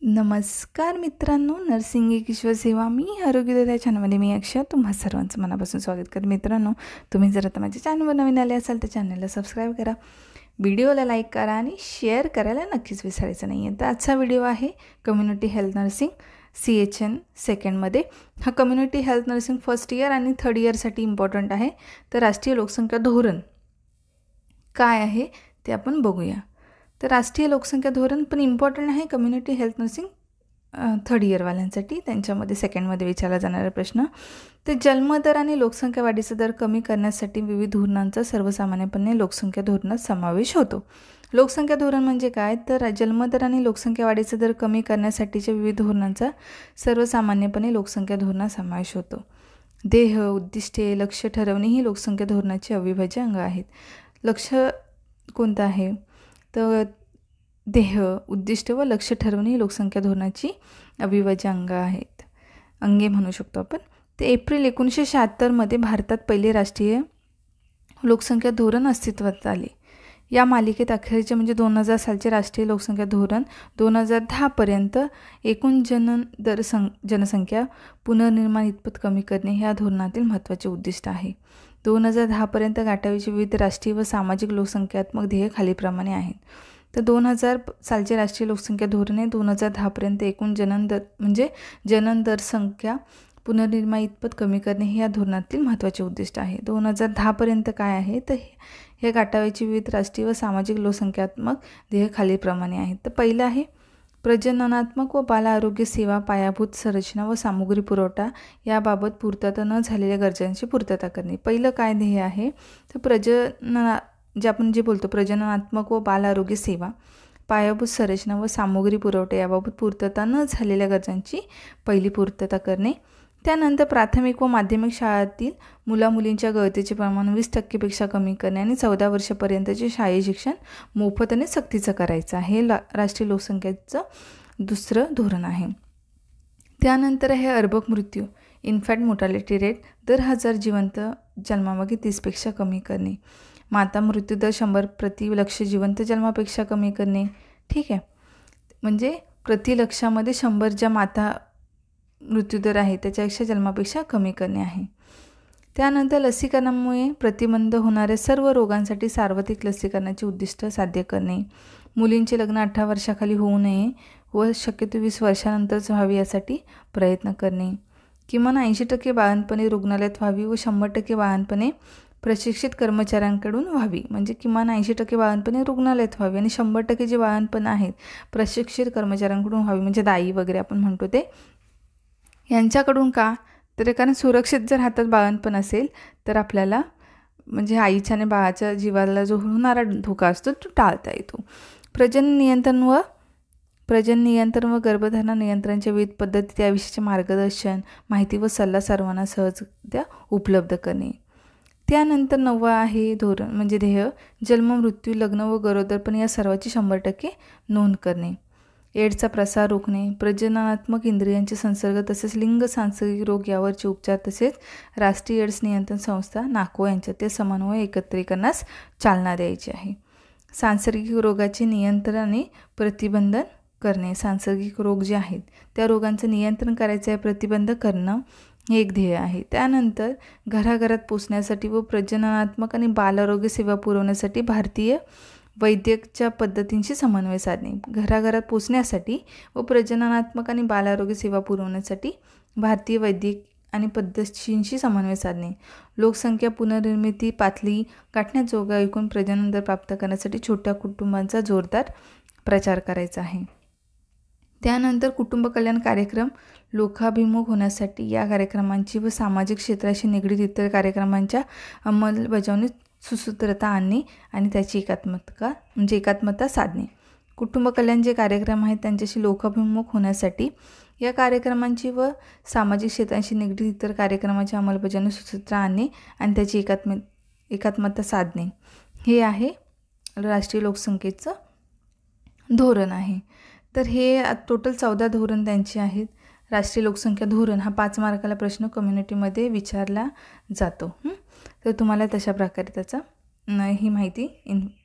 नमस्कार मित्रांनो, नर्सिंग एक ईश्वर सेवा मी आरोग्यदाता या चॅनलमध्ये मी अक्षय तुम्हा सर्वांचं मनापासून स्वागत करते। मित्रांनो, तुम्ही जर आता माझ्या चॅनलवर नवीन आले असाल तर चॅनलला सबस्क्राईब करा, व्हिडिओला लाईक करा आणि शेअर करायला नक्कीच विसरायचं नाही आहे। तर आजचा व्हिडिओ आहे कम्युनिटी हेल्थ नर्सिंग CHN सेकंडमध्ये। हा community health nursing first year आणि थर्ड इयरसाठी इम्पॉर्टंट आहे। तर राष्ट्रीय लोकसंख्या धोरण काय आहे ते आपण बघूया। तर राष्ट्रीय लोकसंख्या धोरण पण इम्पॉर्टंट आहे कम्युनिटी हेल्थ नर्सिंग थर्ड इयरवाल्यांसाठी। त्यांच्यामध्ये सेकंडमध्ये विचारला जाणारा प्रश्न, तर जन्मदर आणि लोकसंख्या वाढीचा दर कमी करण्यासाठी विविध धोरणांचा सर्वसामान्यपणे लोकसंख्या धोरणात समावेश होतो। लोकसंख्या धोरण म्हणजे काय, तर जन्मदर आणि लोकसंख्या वाढीचा दर कमी करण्यासाठीच्या विविध धोरणांचा सर्वसामान्यपणे लोकसंख्या धोरणात समावेश होतो। ध्येय, उद्दिष्टे, लक्ष्य ठरवणे ही लोकसंख्या धोरणाची अविभाज्य अंग आहेत। लक्ष्य कोणतं आहे, तर ध्येय, उद्दिष्ट व लक्ष्य ठरवणे ही लोकसंख्या धोरणाची अविभाज्य अंगे म्हणू शकतो आपण। ते एप्रिल 1976मध्ये भारतात पहिले राष्ट्रीय लोकसंख्या धोरण अस्तित्वात आले। या मालिकेत अखेरचे म्हणजे 2000 सालचे राष्ट्रीय लोकसंख्या धोरण 2010 पर्यंत एकूण जनसंख्या पुनर्निर्माण इतपत कमी करणे हे या धोरणातील महत्त्वाचे उद्दिष्ट आहे। 2010 पर्यंत गाठावीची विविध राष्ट्रीय व सामाजिक लोकसंख्यात्मक ध्येय खालीलप्रमाणे आहेत। तर 2000 सालचे राष्ट्रीय लोकसंख्या धोरण आहे 2010 पर्यंत एकूण जनन दर संख्या पुनर्निर्माण इतपत कमी करणे हे या धोरणातील महत्त्वाचे उद्दिष्ट आहे। 2010 पर्यंत काय आहे, तर हे गाठावीची विविध राष्ट्रीय व सामाजिक लोकसंख्यात्मक ध्येय खालीलप्रमाणे आहेत। तर पहिलं आहे प्रजननात्मक व बाल आरोग्य सेवा, पायाभूत संरचना व सामुग्री पुरवठा याबाबत पूर्तता न झालेल्या गरजांची पूर्तता करणे। पहिलं काय ध्येय आहे, तर आपण बोलतो प्रजननात्मक व बाल आरोग्य सेवा, पायाभूत संरचना व सामुग्री पुरवठा याबाबत पूर्तता न झालेल्या गरजांची पहिली पूर्तता करणे। त्यानंतर प्राथमिक व माध्यमिक शाळांतील मुलामुलींच्या गळतीचे प्रमाण 20% कमी करणे आणि 14 वर्षापर्यंतचे शालेय शिक्षण मोफत आणि सक्तीचं करायचं आहे। हे राष्ट्रीय लोकसंख्येचं दुसरं धोरण आहे। त्यानंतर आहे अर्भक मृत्यू, इन्फॅन्ट मोर्टॅलिटी रेट दर 1000 जिवंत जन्मामागे 30पेक्षा कमी करणे। माता मृत्यू दर 100 प्रति लक्ष जिवंत जन्मापेक्षा कमी करणे। ठीक आहे, म्हणजे प्रति लक्षामध्ये 100 ज्या माता मृत्यूदर आहे त्याच्यापेक्षा जन्मापेक्षा कमी करणे आहे। त्यानंतर लसीकरणामुळे प्रतिबंध होणाऱ्या सर्व रोगांसाठी सार्वत्रिक लसीकरणाचे उद्दिष्ट साध्य करणे। मुलींचे लग्न 18 वर्षाखाली होऊ नये व शक्यतो 20 वर्षानंतरच व्हावे यासाठी प्रयत्न करणे। किमान 80% बाळंतपणे रुग्णालयात व्हावी व 100% बाळंतपणे प्रशिक्षित कर्मचाऱ्यांकडून व्हावी। म्हणजे किमान 80% बाळंतपणे रुग्णालयात व्हावी आणि 100% जे बाळंतपण आहेत प्रशिक्षित कर्मचाऱ्यांकडून व्हावी, म्हणजे दाई वगैरे आपण म्हणतो ते यांच्याकडून। का, तर कारण सुरक्षित जर हातात बाळंतपण असेल तर आपल्याला म्हणजे आईच्या आणि बाळाच्या जीवाला जो होणारा धोका असतो तो टाळता येतो। प्रजनन नियंत्रण व गर्भधारणा नियंत्रणाच्या विविध पद्धती त्याविषयीचे मार्गदर्शन, माहिती व सल्ला सर्वांना सहजरित्या उपलब्ध करणे। त्यानंतर 9वा आहे धोरण म्हणजे ध्येय, जन्म, मृत्यू, लग्न व गरोदरपण या सर्वाची 100% नोंद करणे। एड्सचा प्रसार रोखणे, प्रजननात्मक इंद्रियांचे संसर्ग तसेच लिंग सांसर्गिक रोग यावरचे उपचार तसेच राष्ट्रीय एड्स नियंत्रण संस्था नाको यांच्यातील समन्वय एकत्रीकरणास चालना द्यायची आहे। सांसर्गिक रोगाचे नियंत्रण आणि प्रतिबंधन करणे, सांसर्गिक रोग जे आहेत त्या रोगांचं नियंत्रण करायचं आहे, प्रतिबंध करणं हे एक ध्येय आहे। त्यानंतर घराघरात पोचण्यासाठी व प्रजननात्मक आणि बाल आरोग्य सेवा पुरवण्यासाठी भारतीय वैद्यकच्या पद्धतींशी समन्वय साधणे। घराघरात पोचण्यासाठी व प्रजननात्मक आणि बाल आरोग्य सेवा पुरवण्यासाठी भारतीय वैद्यक आणि पद्धतींशी समन्वय साधणे। लोकसंख्या पुनर्निर्मिती पातळी गाठण्याजोगा एकूण प्रजनन दर प्राप्त करण्यासाठी छोट्या कुटुंबांचा जोरदार प्रचार करायचा आहे। त्यानंतर कुटुंब कल्याण कार्यक्रम लोकाभिमुख होण्यासाठी या कार्यक्रमांची व सामाजिक क्षेत्राशी निगडीत इतर कार्यक्रमांच्या अंमलबजावणीत सुसूत्रता आणणे आणि त्याची एकात्मता साधणे। कुटुंब कल्याण जे कार्यक्रम आहेत त्यांच्याशी लोकाभिमुख होण्यासाठी या कार्यक्रमांची व सामाजिक क्षेत्रांशी निगडीत इतर कार्यक्रमाच्या अंमलबजावणी सुसूत्र आणणे आणि त्याची एकात्मता साधणे हे आहे राष्ट्रीय लोकसंख्येचं धोरण आहे। तर हे टोटल 14 धोरण त्यांची आहेत। राष्ट्रीय लोकसंख्या धोरण हा 5 मार्काला प्रश्न कम्युनिटीमध्ये विचारला जातो। तर तुम्हाला तशा प्रकारे त्याचा ही माहिती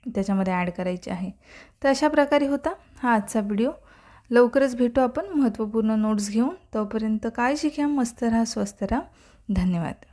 त्याच्यामध्ये ॲड करायची आहे। तर अशा प्रकारे होता हा आजचा व्हिडिओ। लवकरच भेटू आपण महत्त्वपूर्ण नोट्स घेऊन. तोपर्यंत काळजी घ्या, मस्त राहा, स्वस्थ राहा. धन्यवाद.